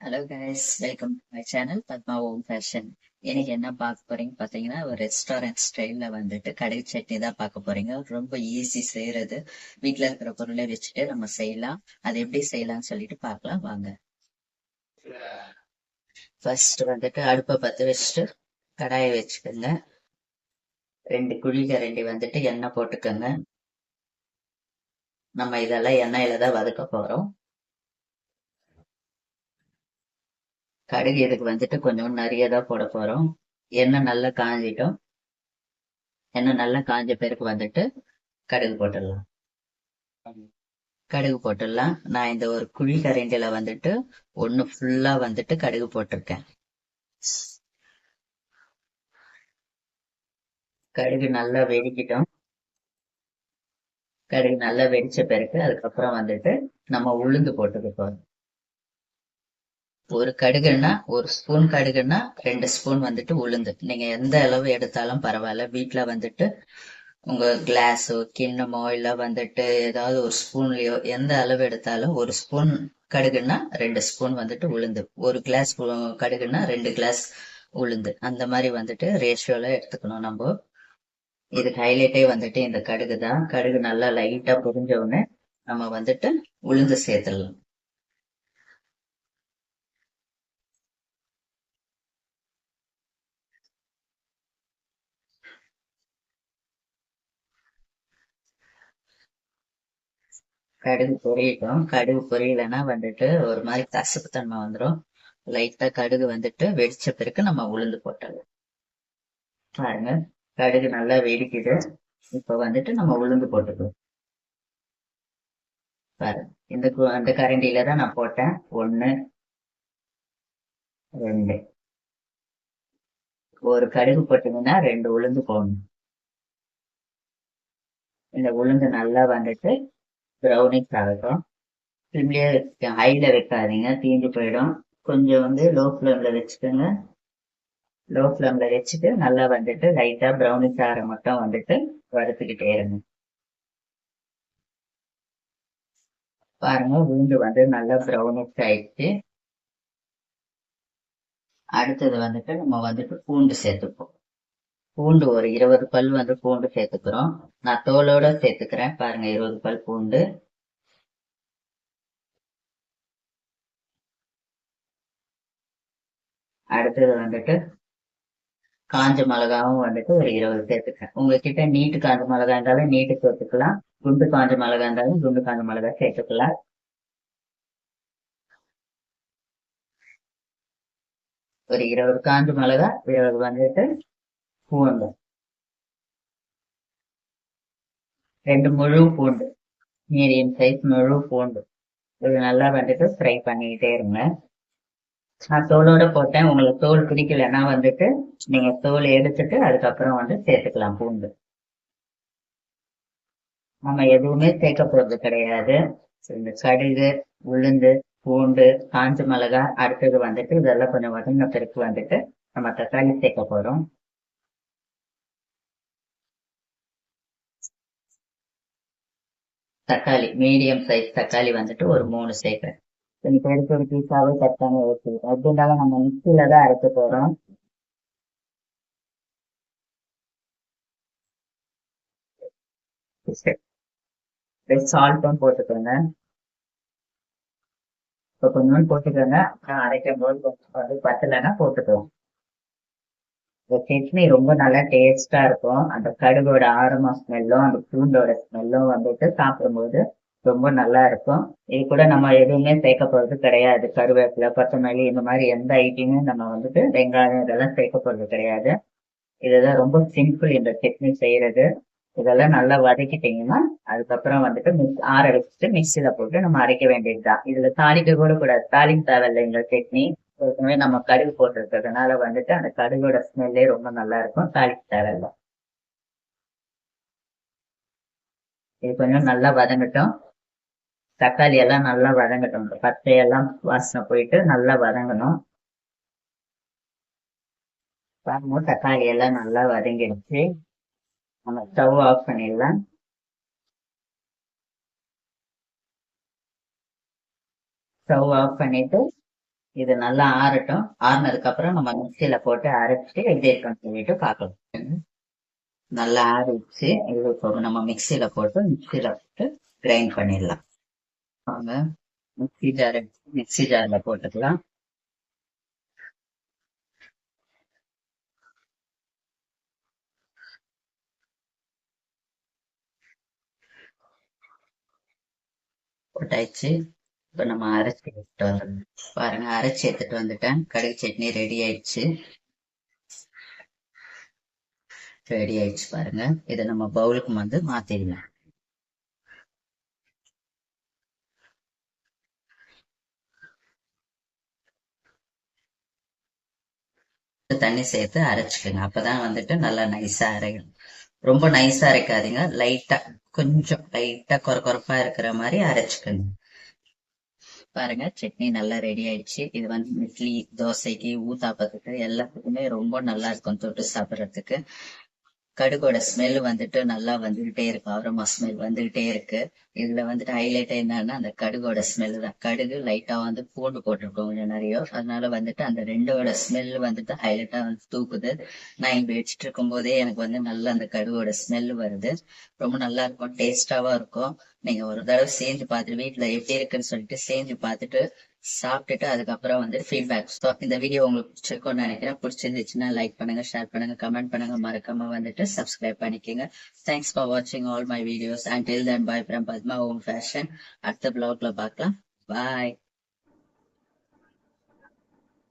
Hello guys, welcome to my channel Padma Om fashion. இன்னைக்கு என்ன பார்க்க போறீங்க பார்த்தீங்கன்னா, ஒரு ரெஸ்டாரண்ட் ஸ்டைல்ல கடுகு சட்னி தான் பார்க்க போறீங்க. ரொம்ப ஈஸி செய்யறது. வீட்டில் இருக்கிற பொருளை வச்சுட்டு நம்ம செய்யலாம். அது எப்படி செய்யலாம்னு சொல்லிட்டு பார்க்கலாம் வாங்க. ஃபர்ஸ்ட் அடுப்பை பற்ற வச்சுட்டு கடாயை வச்சுக்கோங்க. 2 குழி கரண்டி எண்ணெய் போட்டுக்கோங்க. நம்ம இதெல்லாம் எண்ணெயில தான் வதக்க போறோம். கடுகு இதுக்கு கொஞ்சம் நிறைய தான் போட போறோம். எண்ணெய் நல்லா காஞ்சிட்டோம். எண்ணெய் நல்லா காஞ்ச பிறகு கடுகு போட்டுடலாம். கடுகு போட்டுடலாம். நான் இந்த ஒரு குழி கரண்டில ஒண்ணு ஃபுல்லா கடுகு போட்டிருக்கேன். கடுகு நல்லா வெடிக்கிட்டோம். கடுகு நல்லா வெடிச்ச பிறகு அதுக்கப்புறம் நம்ம உளுந்து போட்டுக்க போறோம். ஒரு கடுகுன்னா, ஒரு ஸ்பூன் கடுகுன்னா 2 ஸ்பூன் உளுந்து. நீங்க எந்த அளவு எடுத்தாலும் பரவாயில்ல. வீட்டுல உங்க கிளாஸோ கிண்ணமோ இல்ல ஏதாவது ஒரு ஸ்பூன்லயோ எந்த அளவு எடுத்தாலும் ஒரு ஸ்பூன் கடுகுன்னா 2 ஸ்பூன் உளுந்து. ஒரு கிளாஸ் கடுகுன்னா 2 கிளாஸ் உளுந்து. அந்த மாதிரி ரேஷியோல எடுத்துக்கணும் நம்ம. இதுக்கு ஹைலைட்டே இந்த கடுகு தான். கடுகு நல்லா லைட்டா பொரிஞ்ச உடனே நம்ம உளுந்து சேர்த்துடலாம். கடுகு பொரியட்டும். கடுகு பொரியலைன்னா ஒரு மாதிரி கசப்பு தன்மை வந்துடும். லைட்டா கடுகு வெடிச்ச பிறகு நம்ம உளுந்து போட்டுடலாம். பாருங்க, கடுகு நல்லா வெடிக்குது. இப்ப நம்ம உளுந்து போட்டுக்கலாம். பாருங்க, அந்த கரண்டியில தான் நான் போட்டேன். 1 2 ஒரு கடுகு போட்டீங்கன்னா 2 உளுந்து போடணும். இந்த உளுந்து நல்லா ப்ரௌனிஷ் ஆகட்டும். சிம்லயே ஹைல வைக்காதீங்க, தீஞ்சு போயிடும். கொஞ்சம் லோ ஃப்ளேம்ல வச்சுக்கோங்க. லோ ஃப்ளேம்ல வச்சுட்டு நல்லா லைட்டா ப்ரௌனிஷ் ஆற மட்டும் வறுத்துக்கிட்டே இருங்க. பாருங்க, உளுந்து நல்லா ப்ரௌனிஷ் ஆயிடுச்சு. அடுத்தது நம்ம பூண்டு சேர்த்துப்போம். பூண்டு ஒரு 20 பல் பூண்டு சேர்த்துக்கிறோம். நான் தோலோட சேர்த்துக்கிறேன். பாருங்க, 20 பல் பூண்டு. அடுத்தது காஞ்ச மிளகாவும் ஒரு 20 சேர்த்துக்கிறேன். உங்ககிட்ட நீட்டு காஞ்ச மிளகா இருந்தாலும் நீட்டு சேர்த்துக்கலாம். குண்டு காஞ்ச மிளகா இருந்தாலும் குண்டு காஞ்ச மிளகா சேர்த்துக்கலாம். ஒரு 20 காஞ்ச மிளகா, 20 பூண்டு, 2 முழு பூண்டு, மீடியம் சைஸ் முழு பூண்டு. இது நல்லா ஃப்ரை பண்ணிக்கிட்டே இருங்க. நான் தோலோட போட்டேன். உங்களுக்கு தோல் பிடிக்கலன்னா நீங்க தோல் எடுத்துட்டு அதுக்கப்புறம் சேர்த்துக்கலாம் பூண்டு. நம்ம எதுவுமே சேர்க்க போறது கிடையாது. இந்த கடுகு, உளுந்து, பூண்டு, காஞ்ச மிளகா, அடுத்தது இதெல்லாம் கொஞ்சம் வதங்கின பிறகு நம்ம தக்காளி சேர்க்க போறோம். தக்காளி மீடியம் சைஸ் தக்காளி ஒரு 3 சேர்க்கிறேன். இன்னைக்கு எடுத்து ஒரு பீஸாவே கட் பண்ணி வச்சுக்கிறோம். எப்படி இருந்தாலும் நம்ம மிக்சியில தான் அரைக்க போறோம். சால்ட்டும் போட்டுக்கோங்க. இப்போ கொஞ்சோண்டு போட்டுக்கோங்க. அப்புறம் அரைக்கும் போது கொஞ்சம் பத்தலைன்னா போட்டுக்கலாம். இந்த சட்னி ரொம்ப நல்லா டேஸ்டா இருக்கும். அந்த கடுகோட ஆரமா ஸ்மெல்லும் அந்த பூண்டோட ஸ்மெல்லும் சாப்பிடும்போது ரொம்ப நல்லா இருக்கும். இது கூட நம்ம எதுவுமே சேர்க்க போறது கிடையாது. கருவேப்பிலை, கொத்தமல்லி இந்த மாதிரி எந்த ஐட்டமும் நம்ம வெங்காயம் இதெல்லாம் சேர்க்க போறது கிடையாது. இதுதான் ரொம்ப சிம்பிள் இந்த சட்னி செய்யறது. இதெல்லாம் நல்லா வதக்கிட்டீங்கன்னா அதுக்கப்புறம் ஆற வச்சுட்டு மிக்சியில போட்டு நம்ம அரைக்க வேண்டியதுதான். இதுல தாளிக்க கூட கூடாது. தாளிக்க தேவையில்லை இந்த சட்னி. ஏற்கனவே நம்ம கடுகு போட்டிருக்கிறதுனால அந்த கடுகோட ஸ்மெல்லே ரொம்ப நல்லா இருக்கும். தாளிக்க தேவையில்லை. இது கொஞ்சம் நல்லா வதங்கட்டும். தக்காளி எல்லாம் நல்லா வதங்கட்டும். பச்சையெல்லாம் வாசனை போயிட்டு நல்லா வதங்கணும். பாருங்க, தக்காளி எல்லாம் நல்லா வதங்கிடுச்சு. நம்ம ஸ்டவ் ஆஃப் பண்ணிடலாம். ஸ்டவ் ஆஃப் பண்ணிட்டு இது நல்லா ஆறட்டும். ஆறுனதுக்கு அப்புறம் நம்ம மிக்சியில போட்டு அரைச்சிட்டு எப்படி இருக்குன்னு சொல்லிட்டு பார்க்கலாம். நல்லா ஆறிடுச்சு. இது இப்போ நம்ம மிக்சியில போட்டு கிரைண்ட் பண்ணிடலாம். வாங்க மிக்சி ஜார்ல போட்டுக்கலாம். போட்டாச்சு. இப்ப நம்ம அரைச்சி எடுத்துட்டு வந்துடணும். பாருங்க, அரைச்சி எடுத்துட்டு வந்துட்டேன். கடுகு சட்னி ரெடி ஆயிடுச்சு. பாருங்க. இதை நம்ம பவுலுக்கு வந்து மாத்திடலாம். தண்ணி சேர்த்து அரைச்சிக்கோங்க. அப்பதான் வந்துட்டு நல்லா நைஸா அரைக்கும். ரொம்ப நைஸா அரைக்காதீங்க. கொஞ்சம் லைட்டா கொரப்பா இருக்கிற மாதிரி அரைச்சுக்கோங்க. பாருங்க, சட்னி நல்லா ரெடி ஆயிடுச்சு. இது வந்து இட்லி, தோசைக்கு, ஊத்தாப்பத்துக்கு எல்லாத்துக்குமே ரொம்ப நல்லா இருக்கும் தொட்டு சாப்பிட்றதுக்கு. கடுகோட ஸ்மெல் வந்துட்டு நல்லா வந்துகிட்டே இருக்கு. ஆரமா ஸ்மெல் வந்துகிட்டே இருக்கு. இதுல வந்துட்டு ஹைலைட் என்னன்னா அந்த கடுகோட ஸ்மெல் தான். கடுகு லைட்டா வந்து பூண்டு போட்டிருக்கோம் கொஞ்சம் நிறைய. அதனால வந்துட்டு அந்த ரெண்டோட ஸ்மெல் வந்துட்டு ஹைலைட்டா வந்து தூக்குது. நான் இங்க வச்சுட்டு இருக்கும் போதே எனக்கு வந்து நல்லா அந்த கடுகோட ஸ்மெல் வருது. ரொம்ப நல்லா இருக்கும், டேஸ்டாவா இருக்கும். நீங்க ஒரு தடவை செஞ்சு பார்த்துட்டு வீட்டுல எப்படி இருக்குன்னு சொல்லிட்டு செஞ்சு பார்த்துட்டு சாப்பிட்டுட்டு அதுக்கப்புறம் வந்து ஃபீட்பேக். ஸோ இந்த வீடியோ உங்களுக்கு பிடிச்சிருக்கும்னு நினைக்கிறேன். பிடிச்சிருந்துச்சுன்னா லைக் பண்ணுங்க, ஷேர் பண்ணுங்க, கமெண்ட் பண்ணுங்க, மறக்காம வந்துட்டு சப்ஸ்கிரைப் பண்ணிக்கோங்க. தேங்க்ஸ் ஃபார் வாட்சிங் all my videos. Until then by from Padma home fashion. அடுத்த பிளாக்ல பார்க்கலாம். பாய்.